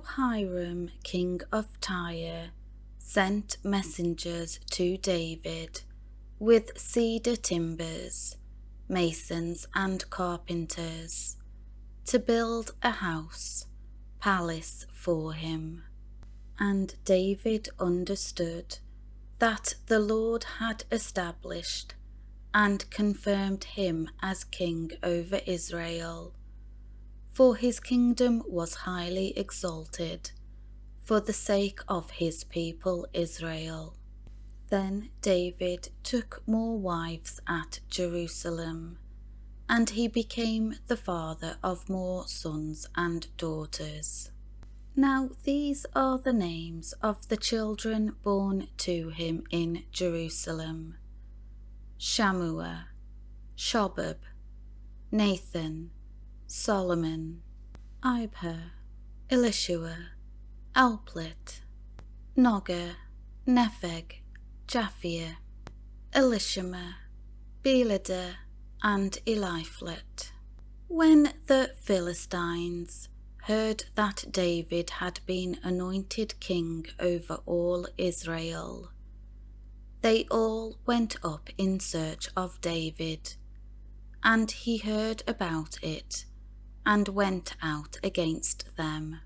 Now Hiram, king of Tyre, sent messengers to David with cedar timbers, masons and carpenters, to build a house, palace for him. And David understood that the Lord had established and confirmed him as king over Israel, for his kingdom was highly exalted for the sake of his people Israel. Then David took more wives at Jerusalem, and he became the father of more sons and daughters. Now these are the names of the children born to him in Jerusalem: Shammua, Shobab, Nathan, Solomon, Ibhar, Elishua, Elplit, Nogah, Nepheg, Japhia, Elishama, Beladah, and Eliphalet. When the Philistines heard that David had been anointed king over all Israel, they all went up in search of David, and he heard about it and went out against them.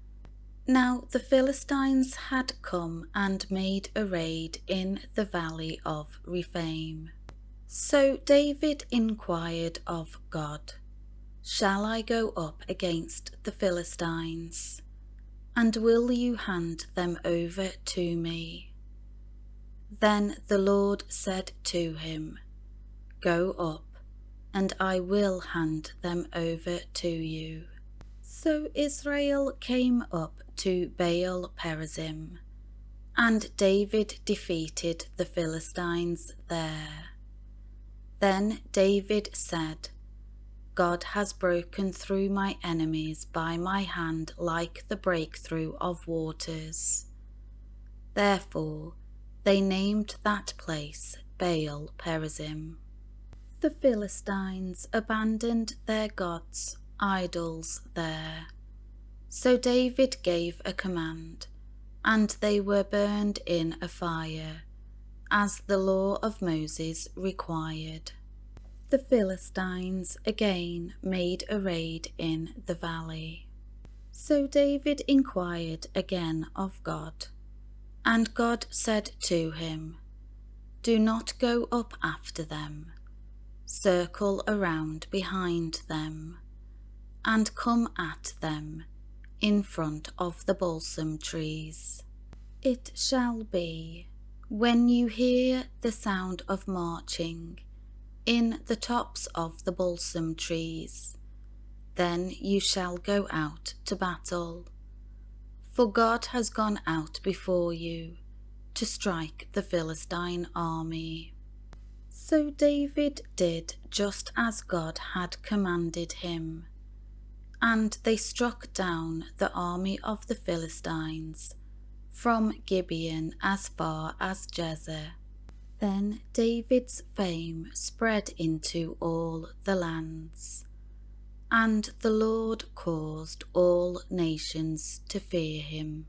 Now the Philistines had come and made a raid in the valley of Rephaim. So David inquired of God, "Shall I go up against the Philistines? And will you hand them over to me?" Then the Lord said to him, "Go up, and I will hand them over to you." So Israel came up to Baal Perazim, and David defeated the Philistines there. Then David said, "God has broken through my enemies by my hand like the breakthrough of waters." Therefore they named that place Baal Perazim. The Philistines abandoned their gods, idols, there. So David gave a command, and they were burned in a fire, as the law of Moses required. The Philistines again made a raid in the valley. So David inquired again of God, and God said to him, "Do not go up after them. Circle around behind them, and come at them in front of the balsam trees. It shall be, when you hear the sound of marching in the tops of the balsam trees, then you shall go out to battle. For God has gone out before you to strike the Philistine army." So David did just as God had commanded him, and they struck down the army of the Philistines from Gibeon as far as Jezer. Then David's fame spread into all the lands, and the Lord caused all nations to fear him.